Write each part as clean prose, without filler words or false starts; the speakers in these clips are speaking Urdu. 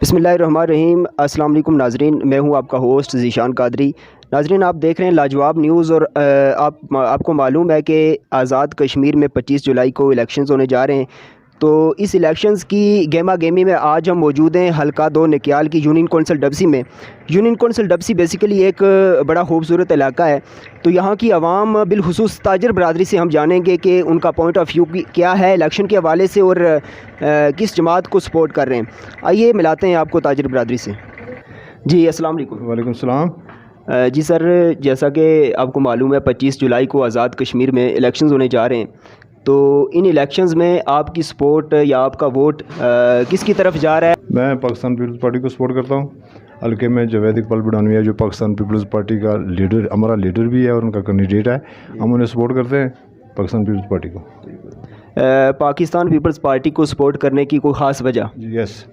بسم اللہ الرحمن الرحیم۔ السلام علیکم ناظرین، میں ہوں آپ کا ہوسٹ ذیشان قادری۔ ناظرین، آپ دیکھ رہے ہیں لاجواب نیوز، اور آپ کو معلوم ہے کہ آزاد کشمیر میں 25 جولائی کو الیکشنز ہونے جا رہے ہیں۔ تو اس الیکشنز کی گیما گیمی میں آج ہم موجود ہیں حلقہ 2 نکیال کی یونین کونسل ڈبسی میں۔ یونین کونسل ڈبسی بیسیکلی ایک بڑا خوبصورت علاقہ ہے، تو یہاں کی عوام بالخصوص تاجر برادری سے ہم جانیں گے کہ ان کا پوائنٹ آف ویو کیا ہے الیکشن کے حوالے سے، اور کس جماعت کو سپورٹ کر رہے ہیں۔ آئیے ملاتے ہیں آپ کو تاجر برادری سے۔ جی السلام علیکم۔ وعلیکم السلام۔ جی سر، جیسا کہ آپ کو معلوم ہے 25 جولائی کو آزاد کشمیر میں الیکشنز ہونے جا رہے ہیں، تو ان الیکشنز میں آپ کی سپورٹ یا آپ کا ووٹ کس کی طرف جا رہا ہے؟ میں پاکستان پیپلز پارٹی کو سپورٹ کرتا ہوں۔ حلقے میں جاوید اقبال بڑھانوی ہے جو پاکستان پیپلز پارٹی کا لیڈر، ہمارا لیڈر بھی ہے اور ان کا کینڈیڈیٹ ہے، ہم انہیں سپورٹ کرتے ہیں پاکستان پیپلز پارٹی کو۔ پاکستان پیپلز پارٹی کو سپورٹ کرنے کی کوئی خاص وجہ؟ یس،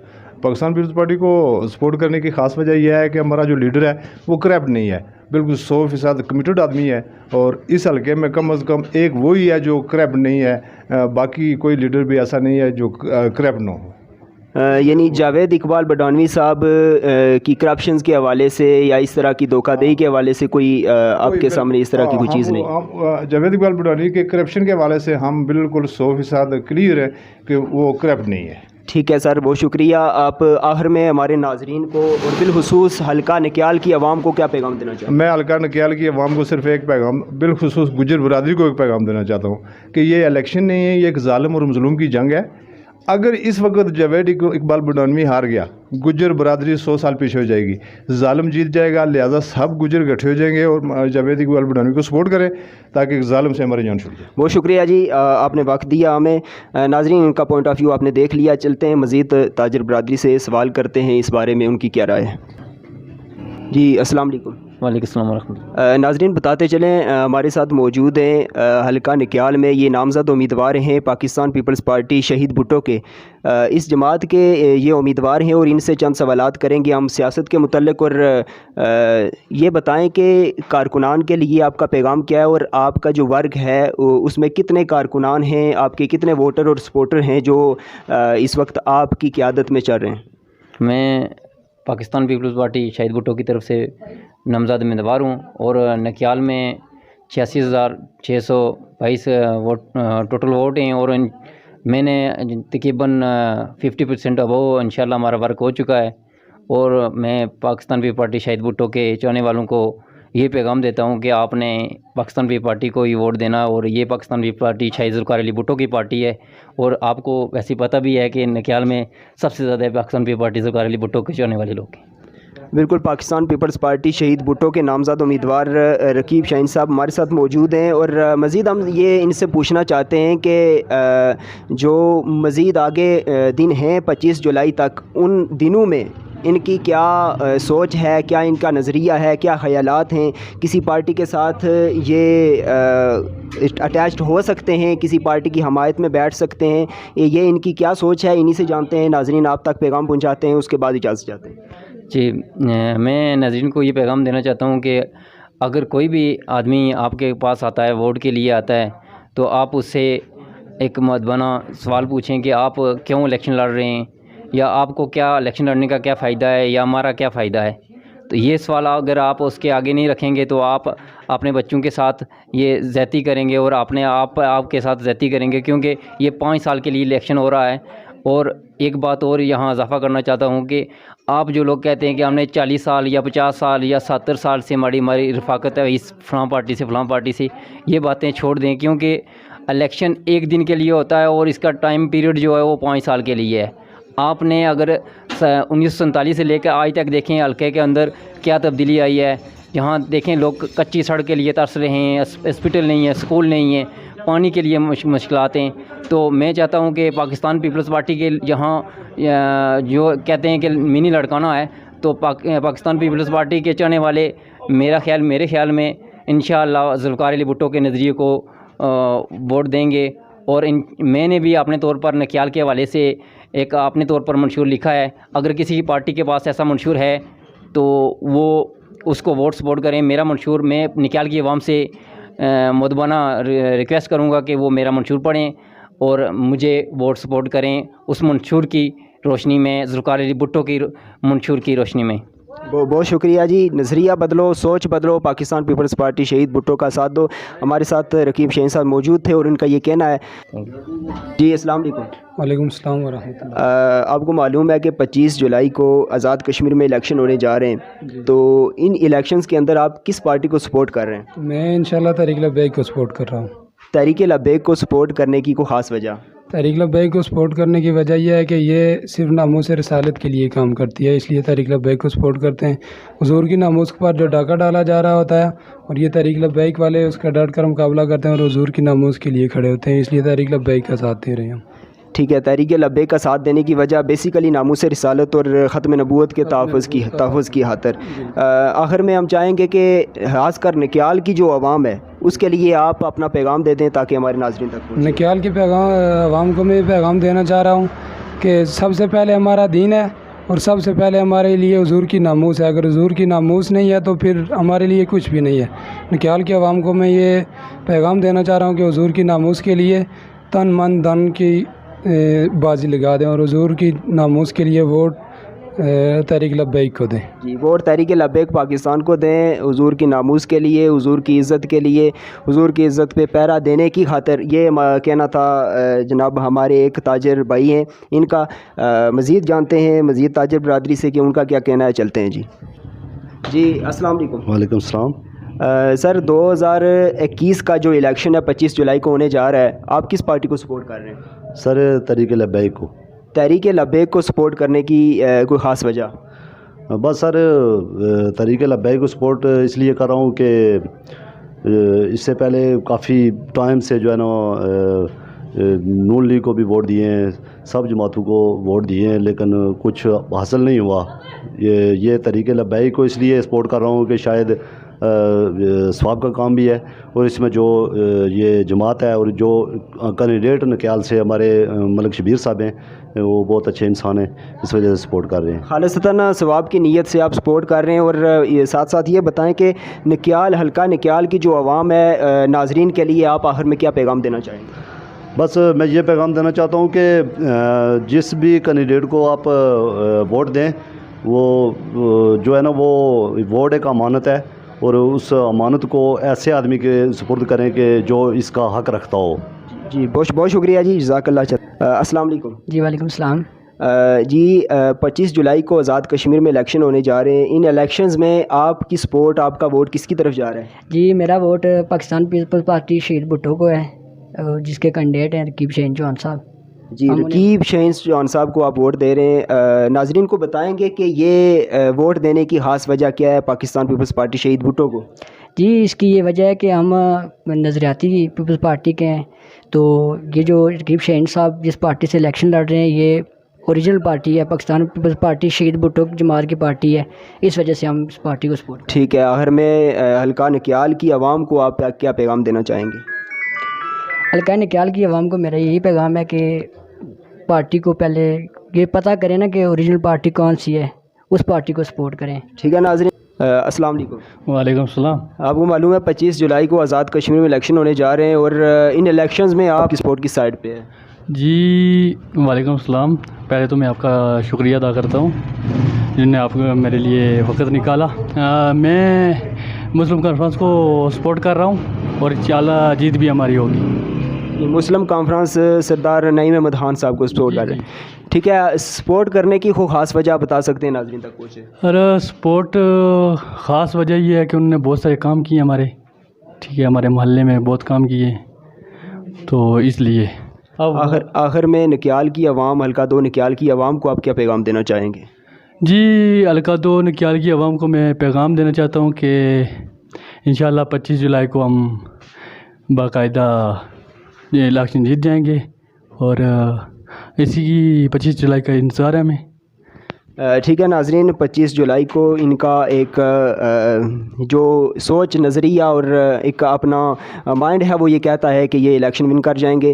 پاکستان پیپلز پارٹی کو سپورٹ کرنے کی خاص وجہ یہ ہے کہ ہمارا جو لیڈر ہے وہ کرپٹ نہیں ہے، بالکل 100% کمیٹڈ آدمی ہے، اور اس حلقے میں کم از کم ایک وہی ہے جو کرپٹ نہیں ہے، باقی کوئی لیڈر بھی ایسا نہیں ہے جو کرپٹ نہ ہو۔ یعنی جاوید اقبال بڑھانوی صاحب کی کرپشنز کے حوالے سے یا اس طرح کی دھوکہ دہی کے حوالے سے کوئی آپ کے سامنے اس طرح کی کوئی چیز نہیں؟ جاوید اقبال بڑھانوی کے کرپشن کے حوالے سے ہم بالکل 100% کلیئر ہے کہ وہ کرپٹ نہیں ہے۔ ٹھیک ہے سر، بہت شکریہ۔ آپ آخر میں ہمارے ناظرین کو اور بالخصوص حلقہ نکیال کی عوام کو کیا پیغام دینا چاہتے ہیں؟ میں حلقہ نکیال کی عوام کو صرف ایک پیغام، بالخصوص گجر برادری کو ایک پیغام دینا چاہتا ہوں کہ یہ الیکشن نہیں ہے، یہ ایک ظالم اور مظلوم کی جنگ ہے۔ اگر اس وقت جاوید اقبال بڑھانوی ہار گیا، گجر برادری 100 سال پیچھے ہو جائے گی، ظالم جیت جائے گا، لہذا سب گجر اکٹھے ہو جائیں گے اور جاوید اقبال بڑھانوی کو سپورٹ کریں تاکہ ظالم سے ہماری جان چھوٹ جائے۔ بہت شکریہ جی، آپ نے وقت دیا ہمیں۔ ناظرین، ان کا پوائنٹ آف ویو آپ نے دیکھ لیا، چلتے ہیں مزید تاجر برادری سے سوال کرتے ہیں اس بارے میں ان کی کیا رائے ہے۔ جی السلام علیکم۔ وعلیکم السلام ورحمۃ اللہ۔ ناظرین بتاتے چلیں، ہمارے ساتھ موجود ہیں حلقہ نکیال میں یہ نامزد امیدوار ہیں پاکستان پیپلز پارٹی شہید بھٹو کے، اس جماعت کے یہ امیدوار ہیں، اور ان سے چند سوالات کریں گے ہم سیاست کے متعلق، اور یہ بتائیں کہ کارکنان کے لیے آپ کا پیغام کیا ہے، اور آپ کا جو ورگ ہے اس میں کتنے کارکنان ہیں، آپ کے کتنے ووٹر اور سپورٹر ہیں جو اس وقت آپ کی قیادت میں چل رہے ہیں؟ میں پاکستان پیپلز پارٹی شہید بھٹو کی طرف سے نامزد امیدوار ہوں، اور نکیال میں 86,622 ٹوٹل ووٹ ہیں، اور میں نے تقریباً 50% ابو انشاءاللہ ہمارا ورک ہو چکا ہے۔ اور میں پاکستان پیپلز پارٹی شہید بھٹو کے چاہنے والوں کو یہ پیغام دیتا ہوں کہ آپ نے پاکستان پیپلز پارٹی کو ہی ووٹ دینا، اور یہ پاکستان پیپلز پارٹی شہید ذوالفقار علی بھٹو کی پارٹی ہے، اور آپ کو ویسے پتہ بھی ہے کہ نکیال میں سب سے زیادہ پاکستان پیپلز پارٹی ذوالفقار علی بھٹو کے چاہنے والے لوگ ہیں۔ بالکل، پاکستان پیپلز پارٹی شہید بھٹو کے نامزد امیدوار رقیب شاہین صاحب ہمارے ساتھ موجود ہیں، اور مزید ہم یہ ان سے پوچھنا چاہتے ہیں کہ جو مزید آگے دن ہیں 25 جولائی تک، ان دنوں میں ان کی کیا سوچ ہے، کیا ان کا نظریہ ہے، کیا خیالات ہیں، کسی پارٹی کے ساتھ یہ اٹیچڈ ہو سکتے ہیں، کسی پارٹی کی حمایت میں بیٹھ سکتے ہیں، یہ ان کی کیا سوچ ہے، انہی سے جانتے ہیں۔ ناظرین آپ تک پیغام پہنچاتے ہیں، اس کے بعد اجازت چاہتے ہیں۔ جی، میں ناظرین کو یہ پیغام دینا چاہتا ہوں کہ اگر کوئی بھی آدمی آپ کے پاس آتا ہے، ووٹ کے لیے آتا ہے، تو آپ اس سے ایک مؤدبانہ سوال پوچھیں کہ آپ کیوں الیکشن لڑ رہے ہیں، یا آپ کو کیا الیکشن لڑنے کا کیا فائدہ ہے، یا ہمارا کیا فائدہ ہے۔ تو یہ سوال اگر آپ اس کے آگے نہیں رکھیں گے تو آپ اپنے بچوں کے ساتھ یہ زیادتی کریں گے، اور آپ کے ساتھ زیادتی کریں گے، کیونکہ یہ 5 سال کے لیے الیکشن ہو رہا ہے۔ اور ایک بات اور یہاں اضافہ کرنا چاہتا ہوں کہ آپ جو لوگ کہتے ہیں کہ ہم نے 40 سال یا 50 سال یا 70 سال سے ہماری رفاقت ہے اس فلاں پارٹی سے فلاں پارٹی سے، یہ باتیں چھوڑ دیں، کیونکہ الیکشن ایک دن کے لیے ہوتا ہے، اور اس کا ٹائم پیریڈ جو ہے وہ 5 سال کے لیے ہے۔ آپ نے اگر 1947 سے لے کے آج تک دیکھیں حلقے کے اندر کیا تبدیلی آئی ہے، یہاں دیکھیں لوگ کچی سڑک کے لیے ترس رہے ہیں، ہاسپٹل نہیں ہے، اسکول نہیں ہے، پانی کے لیے مشکلات ہیں۔ تو میں چاہتا ہوں کہ پاکستان پیپلز پارٹی کے یہاں جو کہتے ہیں کہ منی لڑکانا ہے، تو پاکستان پیپلز پارٹی کے چاہنے والے میرے خیال میں انشاءاللہ ذوالفقار علی بھٹو کے نظریے کو ووٹ دیں گے۔ اور میں نے بھی اپنے طور پر نکیال کے حوالے سے ایک اپنے طور پر منشور لکھا ہے، اگر کسی پارٹی کے پاس ایسا منشور ہے تو وہ اس کو ووٹ سپورٹ کریں۔ میرا منشور، میں نکیال کی عوام سے مؤدبانہ ریکویسٹ کروں گا کہ وہ میرا منشور پڑھیں اور مجھے ووٹ سپورٹ کریں۔ اس منشور کی روشنی میں، ذوالفقار علی بھٹو کی منشور کی روشنی میں۔ بہت شکریہ جی۔ نظریہ بدلو، سوچ بدلو، پاکستان پیپلز پارٹی شہید بھٹو کا ساتھ دو۔ ہمارے ساتھ رقیب شہین صاحب موجود تھے اور ان کا یہ کہنا ہے۔ جی السلام علیکم۔ وعلیکم السلام ورحمۃ اللہ۔ آپ کو معلوم ہے کہ 25 جولائی کو آزاد کشمیر میں الیکشن ہونے جا رہے ہیں، تو ان الیکشنز کے اندر آپ کس پارٹی کو سپورٹ کر رہے ہیں؟ میں انشاءاللہ تحریک لبیک کو سپورٹ کر رہا ہوں۔ تحریک لبیک کو سپورٹ کرنے کی کوئی خاص وجہ؟ تحریک لبیک کو سپورٹ کرنے کی وجہ یہ ہے کہ یہ صرف ناموس رسالت کے لیے کام کرتی ہے، اس لیے تحریک لبیک کو سپورٹ کرتے ہیں۔ حضور کی ناموس پر جو ڈاکہ ڈالا جا رہا ہوتا ہے اور یہ تحریک لبیک والے اس کا ڈٹ کر مقابلہ کرتے ہیں اور حضور کی ناموس کے لیے کھڑے ہوتے ہیں، اس لیے تحریک لبیک کا ساتھ دے رہے ہیں۔ ٹھیک ہے، تحریک لبیک کا ساتھ دینے کی وجہ بیسیکلی ناموس رسالت اور ختم نبوت کے تحفظ کی خاطر۔ آخر میں ہم چاہیں گے کہ خاص کر نکیال کی جو عوام ہے اس کے لیے آپ اپنا پیغام دے دیں تاکہ ہمارے ناظرین تک پہنچے۔ نکیال کے عوام کو میں یہ پیغام دینا چاہ رہا ہوں کہ سب سے پہلے ہمارا دین ہے اور سب سے پہلے ہمارے لیے حضور کی ناموس ہے۔ اگر حضور کی ناموس نہیں ہے تو پھر ہمارے لیے کچھ بھی نہیں ہے۔ نکیال کے عوام کو میں یہ پیغام دینا چاہ رہا ہوں کہ حضور کی ناموس کے لیے تن من دھن کی بازی لگا دیں اور حضور کی ناموس کے لیے ووٹ تحریک لبیک کو دیں۔ جی، ووٹ تحریک لبیک پاکستان کو دیں، حضور کی ناموس کے لیے، حضور کی عزت کے لیے، حضور کی عزت پہ پہرا دینے کی خاطر۔ یہ کہنا تھا جناب ہمارے ایک تاجر بھائی ہیں، ان کا مزید جانتے ہیں مزید تاجر برادری سے کہ ان کا کیا کہنا ہے۔ چلتے ہیں جی۔ جی السلام علیکم۔ وعلیکم السلام۔ سر 2021 کا جو الیکشن ہے 25 جولائی کو ہونے جا رہا ہے، آپ کس پارٹی کو سپورٹ کر رہے ہیں؟ سر تحریک لبیک کو۔ تحریک لبیک کو سپورٹ کرنے کی کوئی خاص وجہ؟ بس سر تحریک لبیک کو سپورٹ اس لیے کر رہا ہوں کہ اس سے پہلے کافی ٹائم سے جو ہے نا نون لیگ کو بھی ووٹ دیے ہیں، سب جماعتوں کو ووٹ دیے ہیں، لیکن کچھ حاصل نہیں ہوا۔ یہ تحریک لبیک کو اس لیے سپورٹ کر رہا ہوں کہ شاید ثواب کا کام بھی ہے، اور اس میں جو یہ جماعت ہے اور جو کینڈیڈیٹ نکیال سے ہمارے ملک شبیر صاحب ہیں وہ بہت اچھے انسان ہیں، اس وجہ سے سپورٹ کر رہے ہیں۔ خالصتاً ثواب کی نیت سے آپ سپورٹ کر رہے ہیں، اور ساتھ ساتھ یہ بتائیں کہ نکیال حلقہ نکیال کی جو عوام ہے ناظرین کے لیے آپ آخر میں کیا پیغام دینا چاہیں گے؟ بس میں یہ پیغام دینا چاہتا ہوں کہ جس بھی کینڈیڈیٹ کو آپ ووٹ دیں، وہ جو ہے نا وہ ووٹ ایک امانت ہے، اور اس امانت کو ایسے آدمی کے سپرد کریں کہ جو اس کا حق رکھتا ہو۔ جی بہت شکریہ جی، جزاک اللہ۔ السلام علیکم۔ جی وعلیکم السلام۔ جی 25 جولائی کو آزاد کشمیر میں الیکشن ہونے جا رہے ہیں، ان الیکشنز میں آپ کی سپورٹ، آپ کا ووٹ کس کی طرف جا رہا ہے؟ جی میرا ووٹ پاکستان پیپلز پارٹی شہید بھٹو کو ہے، جس کے کینڈیڈیٹ ہیں رقیب شہین چوہان صاحب۔ جی رقیب شہین چوہان صاحب کو آپ ووٹ دے رہے ہیں، ناظرین کو بتائیں گے کہ یہ ووٹ دینے کی خاص وجہ کیا ہے پاکستان پیپلز پارٹی شہید بھٹو کو؟ جی اس کی یہ وجہ ہے کہ ہم نظریاتی پیپلز پارٹی کے ہیں، تو یہ جو رقیب شہین صاحب جس پارٹی سے الیکشن لڑ رہے ہیں یہ اوریجنل پارٹی ہے، پاکستان پیپلز پارٹی شہید بھٹو جماعت کی پارٹی ہے، اس وجہ سے ہم اس پارٹی کو سپورٹ۔ ٹھیک ہے، آخر میں حلقہ نکیال کی عوام کو آپ کیا پیغام دینا چاہیں گے؟ حلقہ نکیال کی عوام کو میرا یہی پیغام ہے کہ پارٹی کو پہلے یہ پتہ کریں نا کہ اوریجنل پارٹی کون سی ہے، اس پارٹی کو سپورٹ کریں۔ ٹھیک ہے ناظرین، السلام علیکم۔ وعلیکم السلام۔ آپ کو معلوم ہے 25 جولائی کو آزاد کشمیر میں الیکشن ہونے جا رہے ہیں، اور ان الیکشنز میں آپ کی سپورٹ کس سائڈ پہ ہے؟ جی وعلیکم السلام۔ پہلے تو میں آپ کا شکریہ ادا کرتا ہوں جن نے آپ میرے لیے وقت نکالا۔ میں مسلم کانفرنس کو سپورٹ کر رہا ہوں اور انشاءاللہ جیت بھی ہماری ہوگی۔ مسلم کانفرنس سردار نعیم احمد خان صاحب کو سپورٹ کر رہے ہیں، ٹھیک ہے۔ سپورٹ کرنے کی کوئی خاص وجہ بتا سکتے ہیں ناظرین تک پہنچے؟ سپورٹ خاص وجہ یہ ہے کہ انہوں نے بہت سارے کام کیے ہمارے، ٹھیک ہے، ہمارے محلے میں بہت کام کیے، تو اس لیے آخر میں نکیال کی عوام، حلقہ 2 نکیال کی عوام کو آپ کیا پیغام دینا چاہیں گے؟ جی حلقہ 2 نکیال کی عوام کو میں پیغام دینا چاہتا ہوں کہ انشاءاللہ 25 جولائی کو ہم باقاعدہ الیکشن جیت جائیں گے، اور اسی کی 25 جولائی کا انتظار ہے ہمیں۔ ٹھیک ہے ناظرین، 25 جولائی کو ان کا ایک جو سوچ نظریہ اور ایک اپنا مائنڈ ہے وہ یہ کہتا ہے کہ یہ الیکشن ون کر جائیں گے۔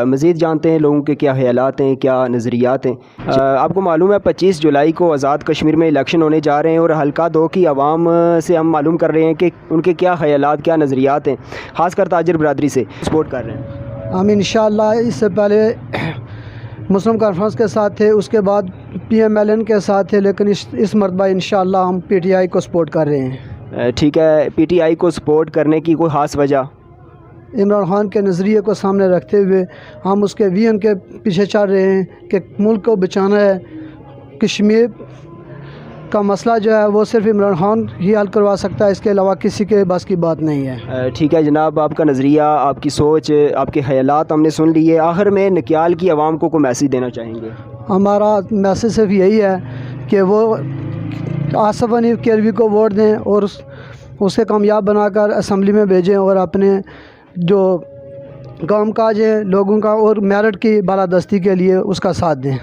مزید جانتے ہیں لوگوں کے کیا خیالات ہیں، کیا نظریات ہیں۔ آپ کو معلوم ہے 25 جولائی کو آزاد کشمیر میں الیکشن ہونے جا رہے ہیں، اور حلقہ 2 کی عوام سے ہم معلوم کر رہے ہیں کہ ان کے کیا خیالات، کیا نظریات ہیں، خاص کر تاجر برادری سے سپورٹ کر رہے ہیں۔ ہم انشاءاللہ اس سے پہلے مسلم کانفرنس کے ساتھ تھے, اس کے بعد PMLN کے ساتھ تھے, لیکن اس مرتبہ انشاءاللہ ہم PTI کو سپورٹ کر رہے ہیں. ٹھیک ہے, PTI کو سپورٹ کرنے کی کوئی خاص وجہ؟ عمران خان کے نظریے کو سامنے رکھتے ہوئے ہم اس کے ویژن کے پیچھے چل رہے ہیں کہ ملک کو بچانا ہے. کشمیر کا مسئلہ جو ہے وہ صرف عمران خان ہی حل کروا سکتا ہے, اس کے علاوہ کسی کے بس کی بات نہیں ہے. ٹھیک ہے جناب, آپ کا نظریہ, آپ کی سوچ, آپ کے خیالات ہم نے سن لیے. آخر میں نکیال کی عوام کو کوئی میسیج دینا چاہیں گے؟ ہمارا میسیج صرف یہی ہے کہ وہ آصف حنیف کیلوی کو ووٹ دیں اور اسے کامیاب بنا کر اسمبلی میں بھیجیں, اور اپنے جو کام کاج ہے لوگوں کا اور میرٹ کی بالادستی کے لیے اس کا ساتھ دیں.